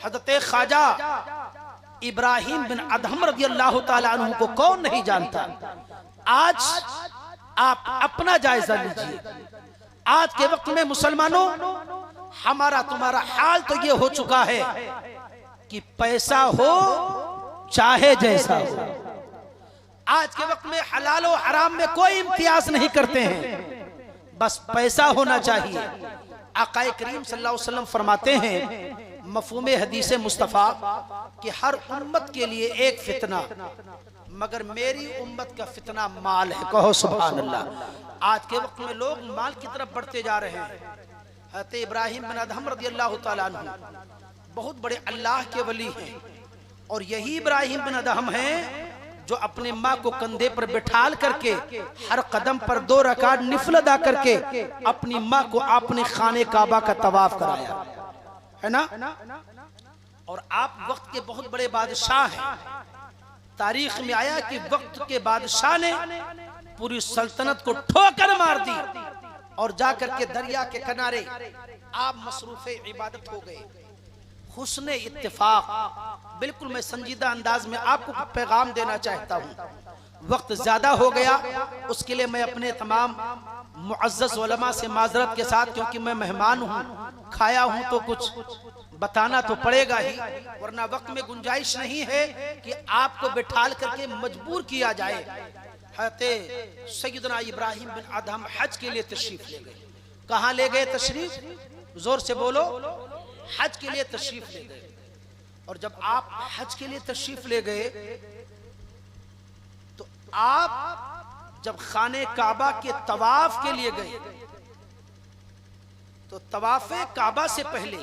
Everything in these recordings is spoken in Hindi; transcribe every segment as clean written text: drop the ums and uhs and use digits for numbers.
हज़रत ख्वाजा इब्राहिम बिन अदहम रज़ियल्लाहु ताला अन्हु को कौन नहीं जानता। आज आप अपना जायजा लीजिए। आज के वक्त में मुसलमानों, हमारा तुम्हारा हाल तो ये हो चुका है कि पैसा हो चाहे जैसा हो। आज के वक्त में हलाल और हराम में कोई इम्तियाज नहीं करते हैं, बस पैसा होना चाहिए। आकाए करीम सल्लल्लाहु अलैहि वसल्लम फरमाते हैं मफ़हूम हदीस मुस्तफ़ा कि हर उम्मत के लिए एक फितना, मगर मेरी उम्मत का फितना माल है। कहो सुभान अल्लाह। आज के वक्त में लोग माल की तरफ बढ़ते जा रहे हैं। हज़रत इब्राहिम बिन अदहम रज़ियल्लाहु ताला अन्हु बहुत बड़े अल्लाह के वली हैं, और यही इब्राहिम बिन अदहम हैं जो अपने माँ को कंधे पर बिठाल करके हर कदम पर 2 रकात निफल अदा करके अपनी माँ को आपने खाने काबा का तवाफ कराया है ना। और आप वक्त के बहुत बड़े बादशाह हैं। तारीख में आया कि वक्त के बादशाह ने पूरी सल्तनत को ठोकर मार दी और जाकर के दरिया के किनारे आप मसरूफ इबादत हो गए। हुस्ने इत्तेफाक, बिल्कुल मैं संजीदा अंदाज में आपको पैगाम देना चाहता हूँ। वक्त ज्यादा हो गया, उसके लिए मैं अपने तमाम मुअज़्ज़ज़ उलमा से माजरत के साथ, क्योंकि मैं मेहमान हूँ, खाया हूँ तो कुछ बताना तो पड़ेगा ही, वरना वक्त में गुंजाइश नहीं है कि आपको बिठाल करके मजबूर किया जाए। हज़रत सैयदना इब्राहिम बिन अदहम हज के लिए तशरीफ ले गए। कहाँ ले गए तशरीफ? जोर से बोलो। हज के लिए तशरीफ ले गए। और जब आप हज के लिए तशरीफ ले गए तो आप जब खाने काबा के तवाफ के लिए गए तो तवाफे काबा से पहले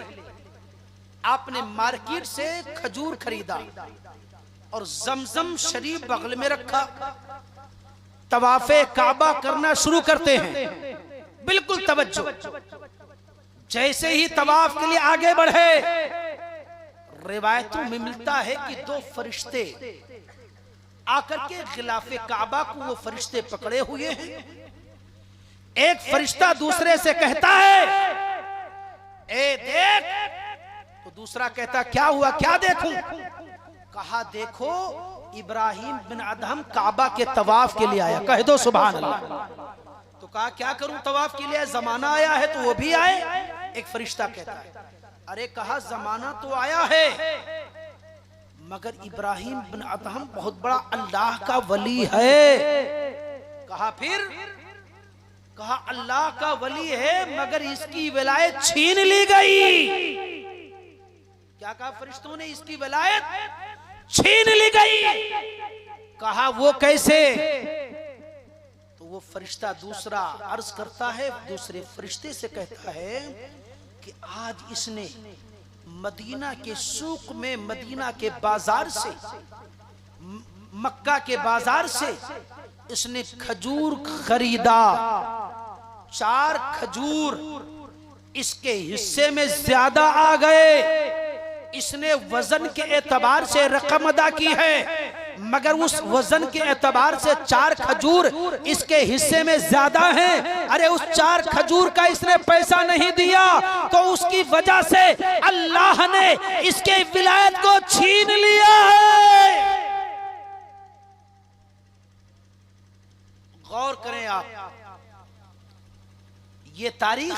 आपने मार्केट से खजूर खरीदा और जमजम शरीफ बगल में रखा। तवाफे काबा करना शुरू करते हैं, बिल्कुल तवज्जो। जैसे ही तवाफ के लिए आगे बढ़े, रिवायतों में मिलता है कि 2 फरिश्ते आकर के खिलाफे काबा को वो फरिश्ते पकड़े हुए हैं। एक फरिश्ता दूसरे से कहता है ए देख, तो दूसरा कहता क्या हुआ, क्या देखूं? कहा देखो इब्राहिम बिन अदहम काबा के तवाफ के लिए आया। कह दो सुभान अल्लाह। तो कहा क्या करूं, तवाफ के लिए जमाना आया है तो वो भी आए। एक फरिश्ता कहता है अरे कहा जमाना तो आया है, मगर इब्राहिम बिन अदहम बहुत बड़ा अल्लाह का वली है। कहा फिर? कहा अल्लाह का वली है मगर इसकी विलायत छीन ली गई। क्या कहा फरिश्तों ने? इसकी विलायत छीन ली गई। कहा वो कैसे? तो वो फरिश्ता दूसरा अर्ज करता है, दूसरे फरिश्ते से कहता है कि आज इसने मदीना के सूक में, मदीना के बाजार से, मक्का के बाजार से इसने खजूर खरीदा। 4 खजूर इसके हिस्से में ज्यादा आ गए। इसने वजन के एतबार से रकम अदा की है, मगर उस वजन के एतबार से 4 खजूर इसके हिस्से में ज्यादा हैं। अरे उस 4 खजूर का इसने पैसा नहीं दिया तो उसकी वजह से अल्लाह ने इसके विलायत को छीन लिया है। गौर करें आप, ये तारीख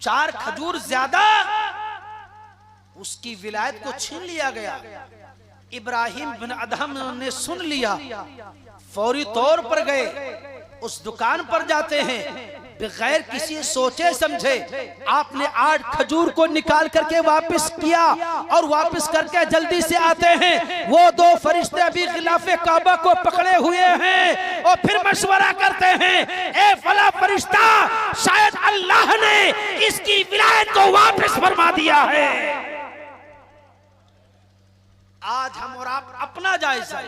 4 खजूर ज्यादा उसकी विलायत को छीन लिया गया। इब्राहिम बिन अदहम ने सुन लिया, फौरी तौर पर गए, उस दुकान पर जाते हैं, बगैर किसी सोचे समझे आपने 8 खजूर को निकाल करके वापस किया और वापस करके जल्दी से आते हैं। वो 2 फरिश्ते अभी खिलाफे काबा को पकड़े हुए हैं और फिर मशवरा करते हैं, ए फला फरिश्ता, शायद अल्लाह ने इसकी विलायत को वापस फरमा दिया है। आज हम और आप अपना जायजा,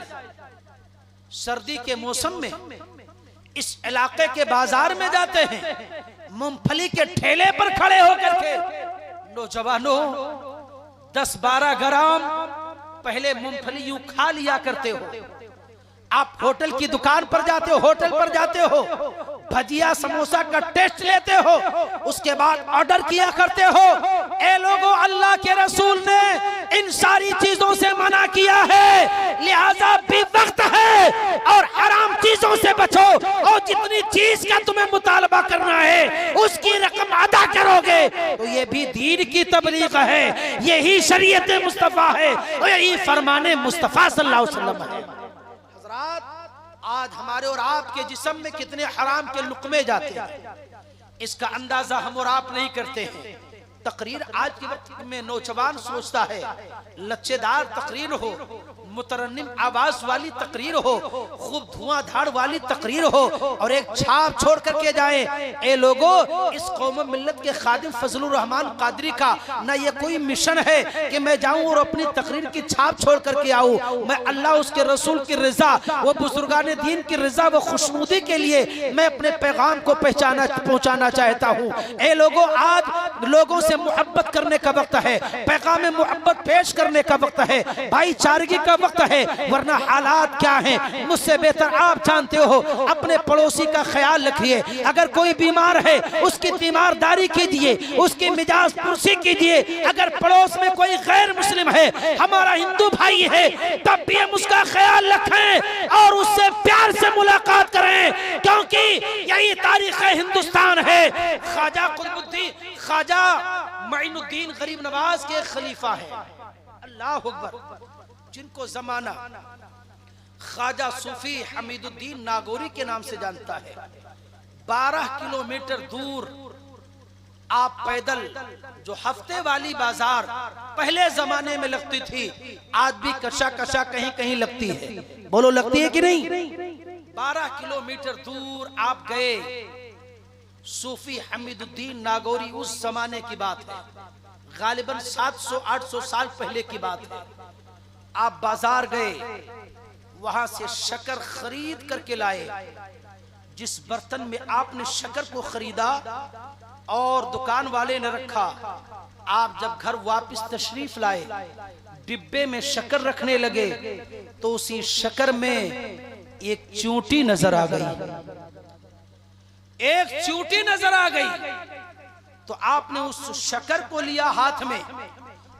सर्दी के मौसम में इस इलाके के बाजार में जाते हैं, मूंगफली के ठेले पर खड़े होकर के नौजवानों 10-12 ग्राम पहले मूंगफली यूं खा लिया करते हो। आप होटल की दुकान पर जाते हो, होटल पर जाते हो, भजिया समोसा का टेस्ट लेते हो, उसके बाद ऑर्डर किया करते हो। ए लोगों, अल्लाह के रसूल ने जितनी चीज का तुम्हें मुतालबा करना है उसकी रकम अदा करोगे तो ये भी दीन की तबलीग है, यही शरीयत मुस्तफा है और यही फरमाने मुस्तफा सल्लल्लाहु अलैहि वसल्लम है। हज़रात, आज हमारे और आपके जिस्म में कितने हराम के लुक़मे जाते हैं, इसका अंदाजा हम और आप नहीं करते हैं। तकरीर आज के वक्त में नौजवान सोचता है लच्चेदार तकरीर हो, मुतरन्निम आवाज वाली तकरीर हो, खूब धुआंधार वाली तकरीर हो और एक छाप छोड़ करके जाए। ए लोगों, इस कौम मिल्लत के खादिम फजलुर रहमान कादरी का ना ये कोई मिशन है कि मैं जाऊं और अपनी तकरीर की छाप छोड़ करके आऊं। मैं अल्लाह उसके रसूल की रजा, वो बुजुर्गान दीन की रजा, वो खुशनुदी के लिए मैं अपने पैगाम को पहुंचाना चाहता हूं। ए लोगों, आज लोगों से मोहब्बत करने का वक्त है, पैगाम मोहब्बत पेश करने का वक्त है, भाईचारगी का वक्त है, वरना हालात क्या हैं मुझसे बेहतर आप जानते हो। अपने पड़ोसी का ख्याल रखिए, अगर कोई बीमार है उसकी तीमारदारी कीजिए, उसकी मिजाज पुरसी कीजिए। अगर पड़ोस में कोई गैर मुस्लिम है, हमारा हिंदू भाई है, तब भी हम उसका ख्याल रखें और उससे प्यार से मुलाकात करें, क्योंकि यही तारीख हिंदुस्तान है। ख्वाजा कुतुबुद्दीन, ख्वाजा मुइनुद्दीन गरीब नवाज के खलीफा है, अल्लाह अकबर, जिनको जमाना ख्वाजा सूफी हमीदुद्दीन नागौरी के नाम से जानता है। 12 किलोमीटर दूर आप पैदल, जो हफ्ते वाली बाजार पहले जमाने में लगती थी, आज भी कशा कशा कहीं कहीं लगती है, बोलो लगती है कि नहीं? 12 किलोमीटर दूर आप गए। सूफी हमीदुद्दीन नागौरी, उस जमाने की बात है, गालिबन 700-800 साल पहले की बात है। आप बाजार गए, वहां से शक्कर खरीद करके लाए। जिस बर्तन में आपने शक्कर को खरीदा और दुकान वाले ने रखा, आप जब घर वापस तशरीफ लाए, डिब्बे में शक्कर रखने लगे तो उसी शक्कर में एक चूंटी नजर आ गई, एक चूंटी नजर आ गई। तो आपने उस शक्कर को लिया हाथ में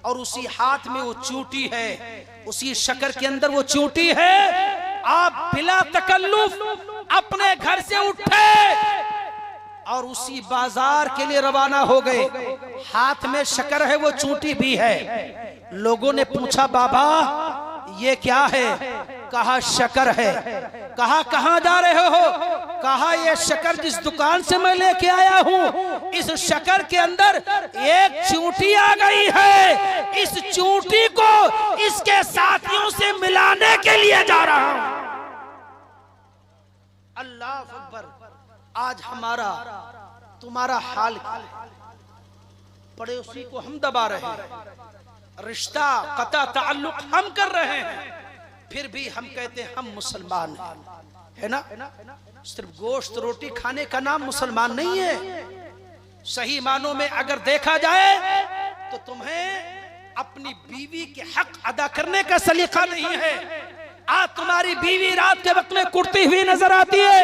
और उसी हाथ में वो चूंटी है, उसी शक्कर के अंदर वो चूंटी है। आप बिला तकल्लुफ अपने घर से उठे और उसी बाजार के लिए रवाना हो गए। हाथ में शक्कर है, वो चूंटी भी है। लोगों ने पूछा, बाबा ये क्या है? कहा शक्कर है। कहा कहां जा रहे हो? कहा ये शक्कर जिस दुकान से मैं लेके आया हूं, इस शक्कर के अंदर एक चूंटी आ गई है, इस चूंटी को इसके साथियों से मिलाने के लिए जा रहा हूं। अल्लाह अकबर। आज हमारा तुम्हारा हाल पड़ोसी को हम दबा रहे हैं, रिश्ता कता ताल्लुक हम कर रहे हैं, फिर भी हम कहते हैं हम मुसलमान हैं, है ना? सिर्फ गोश्त रोटी खाने का नाम मुसलमान नहीं है। सही मानों में अगर देखा जाए तो तुम्हें अपनी बीवी के हक अदा करने का सलीका नहीं है। आज तुम्हारी बीवी रात के वक्त में कुटती हुई नजर आती है,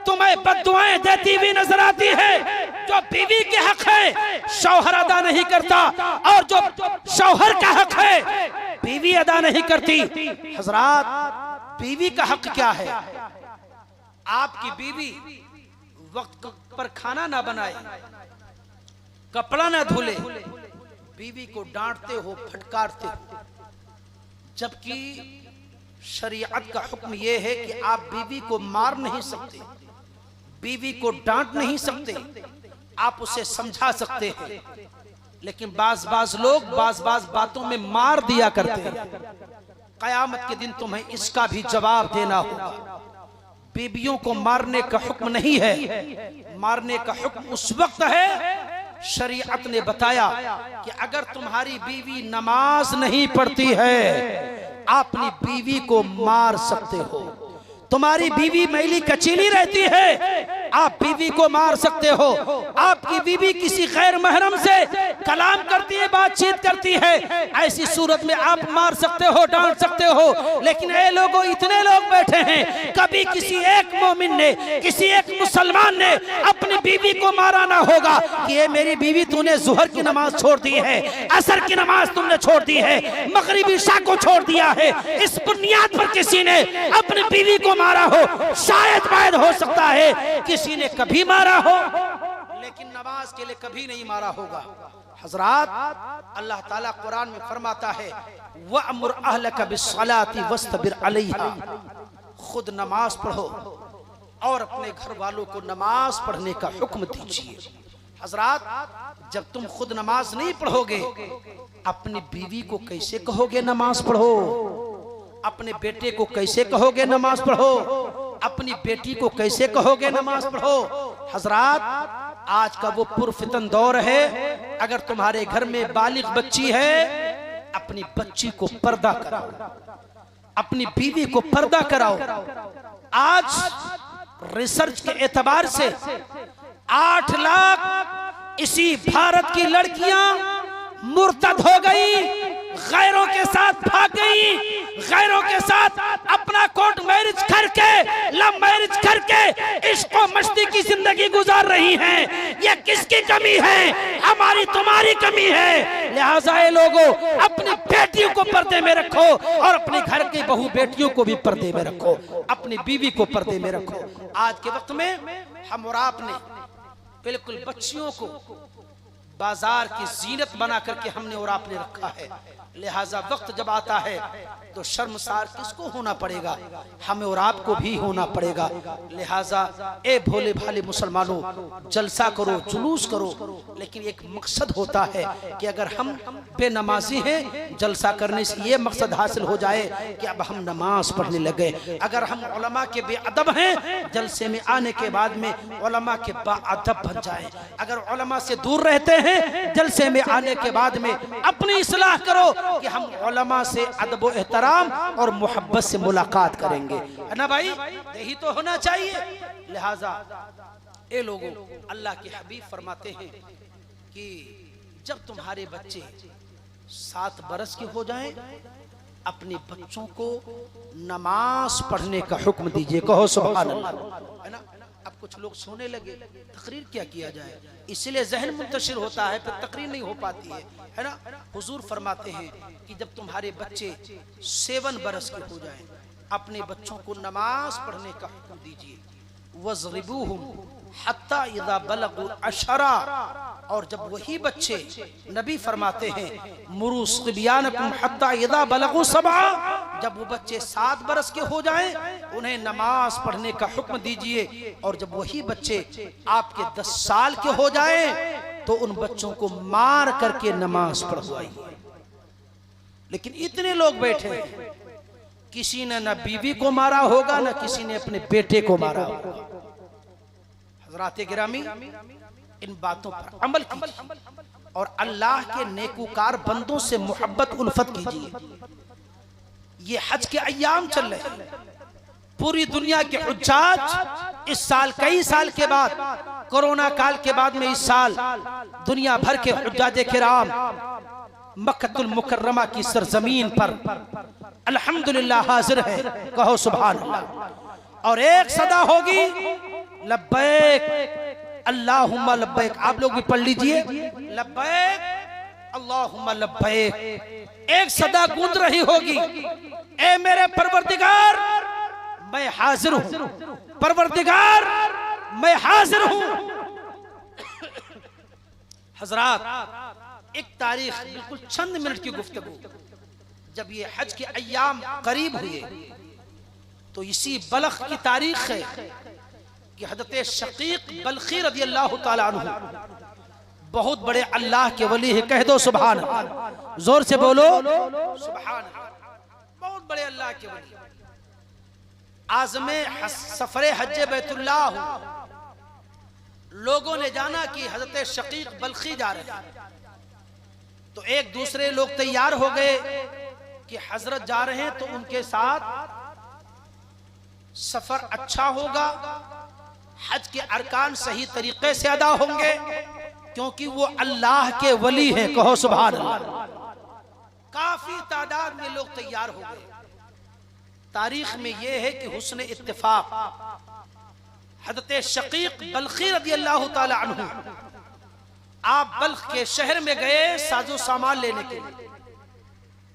तुम्हें बद्दुआएं देती हुई नजर आती है। जो बीवी के हक है शौहर अदा नहीं करता, और जो शौहर का हक है बीवी अदा नहीं करती। हजरात, बीवी का हक क्या है? आपकी बीवी वक्त पर खाना ना बनाए, कपड़ा ना धुले, बीवी को डांटते हो, फटकारते हो, जबकि शरीयत का हुक्म यह है कि आप बीवी को मार नहीं सकते, बीवी को डांट नहीं सकते, आप उसे समझा सकते हैं। लेकिन बाज लोग बाज बातों में मार दिया करते हैं। कयामत के दिन तुम्हें इसका भी जवाब देना होगा। बीवियों को मारने का हुक्म नहीं है, मारने का हुक्म उस वक्त है, शरीयत ने बताया कि अगर तुम्हारी बीवी नमाज नहीं पढ़ती है, अपनी बीवी को मार सकते हो। तुम्हारी बीवी मैली कचीली रहती है, आप बीवी को मार सकते हो। आपकी बीवी किसी गैर महरम से कलाम करती है, बातचीत करती है, ऐसी सूरत में आप मार सकते हो, डांट सकते हो। लेकिन ये लोगों, इतने लोग बैठे हैं, कभी किसी एक मोमिन ने, किसी एक मुसलमान ने अपनी बीवी को मारा ना होगा कि ये मेरी बीवी, तूने जुहर की नमाज छोड़ दी है, असर की नमाज तुमने छोड़ दी है, मगरिबी इशा को छोड़ दिया है। इस बुनियाद पर किसी ने अपनी बीवी को मारा हो, शायद हो सकता है किसी ने कभी मारा हो, लेकिन नमाज के लिए कभी नहीं मारा होगा। हजरात, अल्लाह ताला कुरान में फरमाता है, वअमुर अहलका बिस्सलाति वस्तबिर अलैहा, खुद नमाज पढ़ो और अपने घर वालों को नमाज पढ़ने का हुक्म दीजिए। हजरात, जब तुम खुद नमाज नहीं पढ़ोगे, अपनी बीवी को कैसे कहोगे नमाज पढ़ो? अपने बेटे को कैसे कहोगे नमाज पढ़ो? अपनी बेटी को कैसे कहोगे नमाज पढ़ो? हजरात, आज का वो पुरफितन दौर है, अगर तुम्हारे घर में बालिग बच्ची है, अपनी बच्ची को पर्दा कराओ, अपनी बीवी को पर्दा कराओ। आज रिसर्च के एतबार से 8 लाख इसी भारत की लड़कियां मुर्तद हो गई, गैरों के साथ भाग गई, गैरों के साथ अपना कोर्ट मैरिज करके, लव मैरिज करके इश्क और मस्ती की जिंदगी गुजार रही हैं। ये किसकी कमी है? हमारी तुम्हारी कमी है। लिहाजा ये लोगों, अपनी बेटियों को पर्दे में रखो और अपने घर की बहू बेटियों को भी पर्दे में रखो, अपनी बीवी को पर्दे में रखो। आज के वक्त में हम और आपने बिल्कुल बच्चियों को बाजार की जीनत बना करके हमने और आपने रखा है। लिहाजा वक्त जब आता है तो शर्मसार किसको होना पड़ेगा? हमें और आपको भी होना पड़ेगा। लिहाजा ए भोले भाले मुसलमानों, जलसा करो, जुलूस करो, लेकिन एक मकसद होता है कि अगर हम बेनमाजी हैं, जलसा करने से ये मकसद हासिल हो जाए कि अब हम नमाज पढ़ने लगे। अगर हम उलमा के बेअदब हैं, जलसे में आने के बाद में उलमा के बाअदब बन जाए। अगर उलमा से दूर रहते हैं, जलसे में आने के बाद में अपनी इस्लाह करो कि हम उलमा से अदब व एहतराम और मोहब्बत से मुलाकात करेंगे, है ना भाई? यही तो होना चाहिए। लिहाजा ए लोगों, अल्लाह के हबीब फरमाते हैं कि जब तुम्हारे बच्चे 7 बरस के हो जाएं, अपने बच्चों को नमाज पढ़ने का हुक्म दीजिए। कहो सुभान अल्लाह, है ना? अब कुछ लोग सोने लगे, तकरीर क्या किया जाए, इसलिए जहन मुंतशिर होता है, फिर तकरीर नहीं हो पाती है ना? हुजूर फरमाते हैं कि जब तुम्हारे बच्चे 7 बरस के हो जाएं, अपने बच्चों को नमाज पढ़ने का हुक्म दीजिए। वज़रिबूहुम हत्ता इज़ा बलगू अशरा, और जब वही बच्चे, नबी फरमाते हैं मुरू सिबियानकुम हत्ता इज़ा बलगू सबआ, जब वो बच्चे 7 बरस के हो जाएं, उन्हें नमाज पढ़ने का हुक्म दीजिए। और जब वही बच्चे आपके 10 साल के हो जाएं, तो उन बच्चों को मार करके नमाज पढ़वाइए। लेकिन इतने लोग बैठे हैं, किसी ने न बीवी को मारा होगा, न किसी ने अपने बेटे को मारा होगा। हज़रात गिरामी, इन बातों पर अमल कीजिए और अल्लाह के नेकूकार बंदों से मोहब्बत उल्फत कीजिए। ये हज के अय्याम चल रहे हैं, पूरी दुनिया के हुज्जाज इस साल, कई साल के बाद, कोरोना काल के बाद में इस साल दुनिया भर के हुज्जाज किराम मक्कतुल मुकर्रमा की सरजमीन पर अल्हम्दुलिल्लाह हाजिर है। कहो सुभान अल्लाह। और एक सदा होगी, लब्बैक अल्लाहुम्मा लब्बैक। आप लोग भी पढ़ लीजिए, लब्बैक अल्लाहुम्मा लब्बैक। एक सदा गूंज रही होगी, ए मेरे परवरदिगार मैं हाजिर हूं, परवरदिगार मैं हाजिर हूं। हजरात, एक तारीख, बिल्कुल चंद मिनट की गुफ्तगू, जब ये हज के अय्याम करीब हुए, तो इसी बलख की तारीख है कि हज़रत शकीक बल्खी रज़ी अल्लाह ताला अन्हु, बहुत बड़े अल्लाह के वली है। कह दो सुभान अल्लाह, जोर से बोलो सुभान अल्लाह। बहुत बड़े अल्लाह के वली, आज़मे सफरे हज बैतुल्लाह, लोगों ने जाना कि हज़रत शकीक बल्खी जा रहे हैं, तो एक दूसरे लोग तैयार हो गए कि हजरत जा रहे हैं तो उनके साथ सफर अच्छा होगा, हज के अरकान सही तरीके से अदा होंगे क्योंकि वो अल्लाह के वली हैं। कहो सुभान अल्लाह। काफी तादाद में लोग तैयार हो गए। तारीख में यह है कि हुस्न इत्तेफाक हज़रत शकीक बल्खी रज़ी अल्लाह ताला अन्हु, आप बल्ख के शहर में गए साजो सामान लेने के लिए,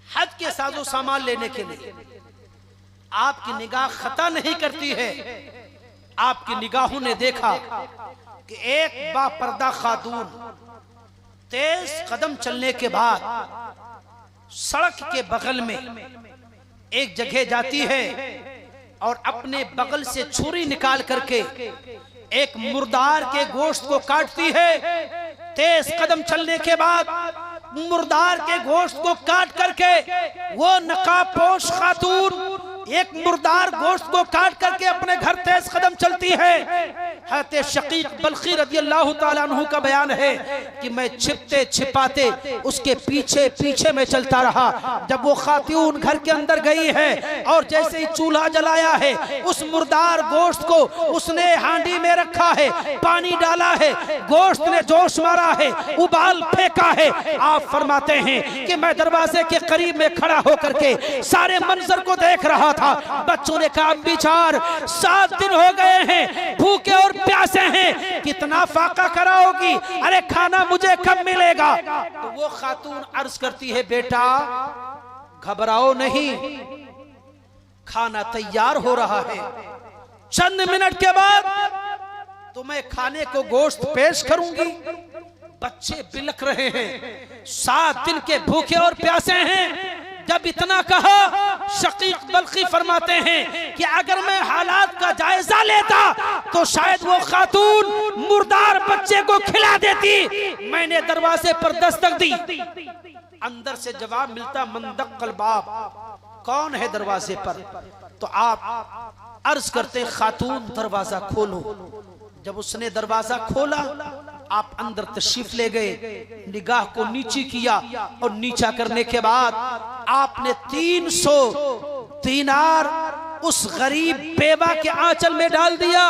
हज के साजो सामान लेने के लिए। आपकी निगाह खता नहीं करती है। आपकी निगाहों ने देखा कि एक बापर्दा खातून तेज कदम चलने के बाद सड़क के बगल में एक जगह जाती है और अपने बगल से छुरी निकाल करके एक मुर्दार के गोश्त को काटती है। तेज कदम चलने के बाद मुर्दार के गोश्त को काट करके वो नकाबपोश खातून एक मुर्दार गोश्त को काट करके अपने घर तेज कदम चलती है। हज़रत शकीक बल्खी रज़ी अल्लाह ताला अन्हु का बयान है कि मैं छिपते छिपाते उसके पीछे पीछे में चलता रहा। जब वो खातून घर के अंदर गई है और जैसे ही चूल्हा जलाया है, उस मुर्दार गोश्त को उसने हांडी में रखा है, पानी डाला है, गोश्त ने जोश मारा है, उबाल फेंका है। आप फरमाते हैं कि मैं दरवाजे के करीब में खड़ा होकर के सारे मंजर को देख रहा था। बच्चों ने कहा बिचार 7 दिन हो गए हैं, भूखे और प्यासे हैं, कितना फाका कराओगी, अरे खाना मुझे कब मिलेगा। तो वो खातून अर्ज करती है बेटा घबराओ नहीं, खाना तैयार हो रहा है, चंद मिनट के बाद तुम्हें खाने को गोश्त पेश करूंगी। बच्चे बिलक रहे हैं, 7 दिन के भूखे और प्यासे हैं। जब इतना कहा, शकीक बल्खी फरमाते हैं कि अगर मैं हालात का जायजा लेता तो शायद वो खातून मुर्दार बच्चे को खिला देती। मैंने दरवाजे पर दस्तक दी, अंदर से जवाब मिलता मंदक्कल बाब, कौन है दरवाजे पर। तो आप अर्ज करते खातून दरवाजा खोलो। जब उसने दरवाजा खोला, आप अंदर तशरीफ ले गए, निगाह को नीची किया और नीचा करने के बाद आपने 300 दीनार उस गरीब बेवा के आंचल में डाल दिया।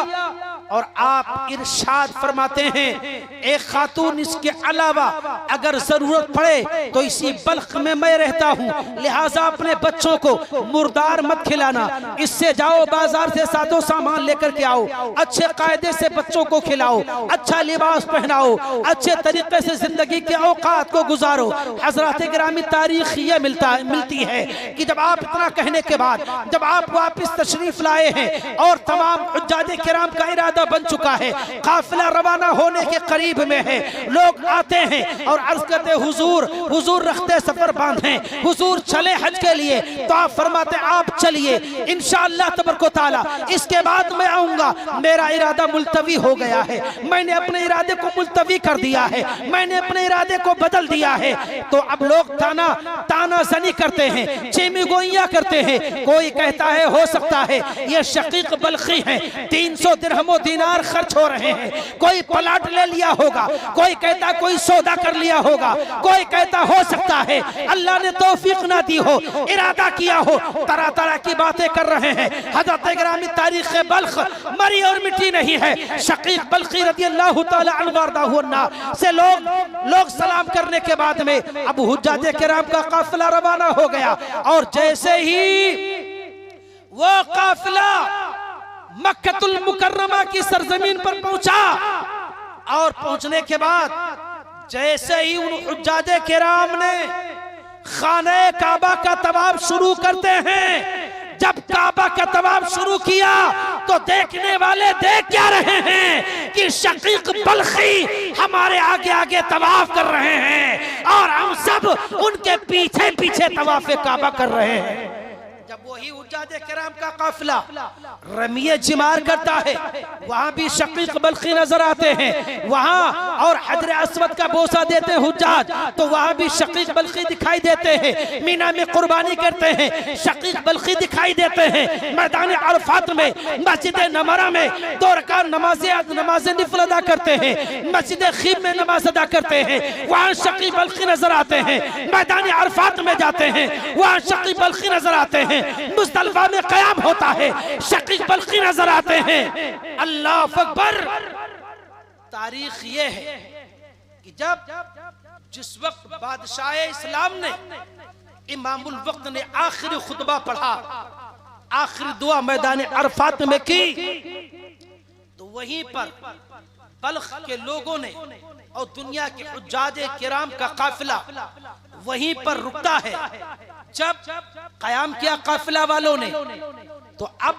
और आप इरशाद फरमाते हैं एक खातून इसके अलावा अगर जरूरत पड़े तो इसी बल्ख में मैं रहता हूँ, लिहाजा अपने बच्चों को मुर्दार मत खिलाना, इससे जाओ बाजार से सादो सामान लेकर के आओ, अच्छे कायदे से बच्चों को खिलाओ, अच्छा लिबास पहनाओ, अच्छे तरीके से जिंदगी के औकात को गुजारो। हजरत गिरामी तारीख ये मिलती है कि जब आप इतना कहने के बाद जब आप वापस तशरीफ लाए हैं और तमाम हुज्जाज किराम का इरादा बन चुका है, काफिला रवाना होने के करीब में है, लोग आते हैं और अर्ज करते हुजूर हुजूर रखते सफर बांधे, हुजूर चले हज के लिए। तो आप फरमाते आप चलिए इंशाअल्लाह तबारक व तआला, इसके बाद मैं आऊंगा, मेरा इरादा मुलतवी हो गया है, मैंने अपने इरादे को मुलतवी कर दिया है, मैंने अपने इरादे को बदल दिया है। तो अब लोग ताना जनी करते हैं, चेमी गोइयां करते हैं। कोई कहता है हो सकता है ये शकीक बल्खी हैं, 300 दिरहम दीनार खर्च हो रहे हैं, कोई प्लाट ले लिया होगा, कोई कहता कोई सौदा कर लिया होगा, कोई कहता हो सकता है अल्लाह ने तौफीक ना दी हो, इरादा किया हो, तरह तरह की बातें कर रहे हैं। हज़रत गिरामी तारीख बल्ख मरी और मिट्टी नहीं है। शकीक बल्खी रज़ी अल्लाह तआला अन्हु से लोग सलाम करने के बाद में अब हुज्जाज किराम का काफिला रवाना हो गया। और जैसे ही वो काफिला मक्कतुल मुकर्रमा की सरजमीन पर पहुंचा और पहुंचने के बाद जैसे ही उन हुज्जाज किराम ने खाने काबा का तवाफ शुरू करते हैं, जब काबा का तवाफ शुरू किया तो देखने वाले देख क्या रहे हैं कि शकीक बल्खी हमारे आगे आगे तवाफ कर रहे हैं और हम सब उनके पीछे पीछे तवाफ काबा कर रहे हैं। जब वही हुज्जाज किराम का काफिला रमिये जिमार करता है, वहां भी शकीक बल्खी नजर आते हैं, वहां और हजर अस्वद का बोसा देते हैं हुज्जाज, तो वहां भी शकीक बल्खी दिखाई देते हैं। मीना में कुर्बानी करते हैं, शकीक बल्खी दिखाई देते हैं। मैदान अरफात में मस्जिद नमरा में 2 रकात नमाज निफल अदा करते हैं, मस्जिद खीब में नमाज अदा करते हैं, वहां शकीक बल्खी नजर आते हैं। मैदान अरफात में जाते हैं, वहां शकीक बल्खी नजर आते हैं। मुज़दलिफा में क़याम होता है, शकीक बल्खी नजर आते हैं। अल्लाह अकबर। तारीख ये है कि जिस वक्त बादशाह इस्लाम ने इमामुल वक्त ने आखिरी खुतबा पढ़ा, आखिरी दुआ मैदान अरफात में की, तो वहीं पर बल्ख के लोगों ने और दुनिया के हुज्जाज किराम का काफिला वहीं पर रुकता है। जब कयाम किया काफिला वालों ने, तो अब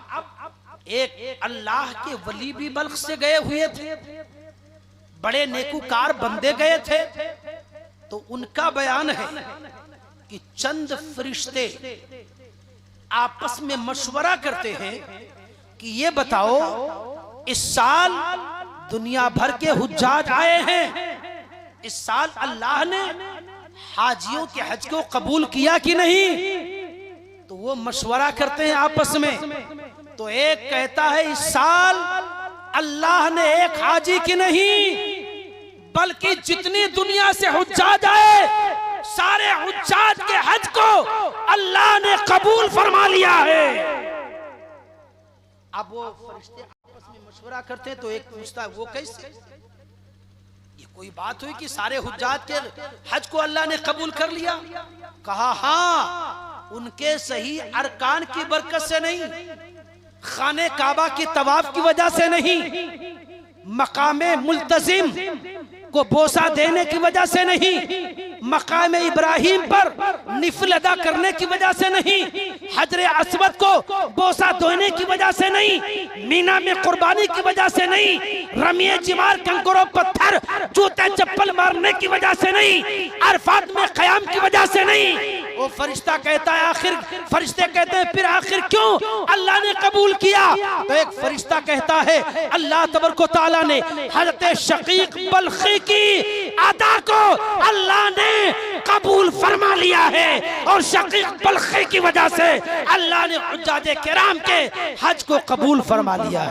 एक अल्लाह के वली भी बल्ख से गए हुए थे, बड़े नेकूकार बंदे गए थे। तो उनका बयान है कि चंद फरिश्ते आपस में मशवरा करते हैं कि ये बताओ, इस साल दुनिया भर के हुज्जाज आए हैं, इस साल अल्लाह ने हाजियों के हज को कबूल किया कि नहीं? तो वो मशवरा करते हैं आपस में। तो एक कहता है इस साल अल्लाह ने एक हाजी की नहीं, बल्कि जितनी दुनिया से हुज्जाज आए सारे हुज्जाज के हज को अल्लाह ने कबूल फरमा लिया है। अब वो फरिश्ते आपस में मशवरा करते हैं, तो एक पूछता है वो कैसे? ये कोई बात हुई कि सारे हुज्जाज के हज को अल्लाह ने कबूल कर लिया? कहा हाँ, उनके सही अरकान की बरकत से नहीं, खाने काबा की तवाफ की वजह से नहीं, मकामे मुल्तजिम को बोसा देने की वजह से नहीं, मकाम इब्राहिम पर निफल अदा करने की वजह से नहीं, हजरे अस्वद को बोसा देने की वजह से नहीं, मीना में कुर्बानी की वजह से नहीं, रमिए जिमार कंकरों पत्थर जूते चप्पल मारने की वजह से नहीं, अरफात में कयाम की वजह से नहीं। वो फरिश्ता कहता है, आखिर फरिश्ते कहते हैं फिर आखिर क्यों अल्लाह ने कबूल किया? तो एक फरिश्ता कहता है अल्लाह तबारक व तआला ने हज़रत शकीक बल्खी की अदा को अल्लाह ने कबूल फरमा लिया है, और शकीक बल्खी की वजह से अल्लाह ने हुज्जाज किराम के हज को कबूल फरमा लिया है।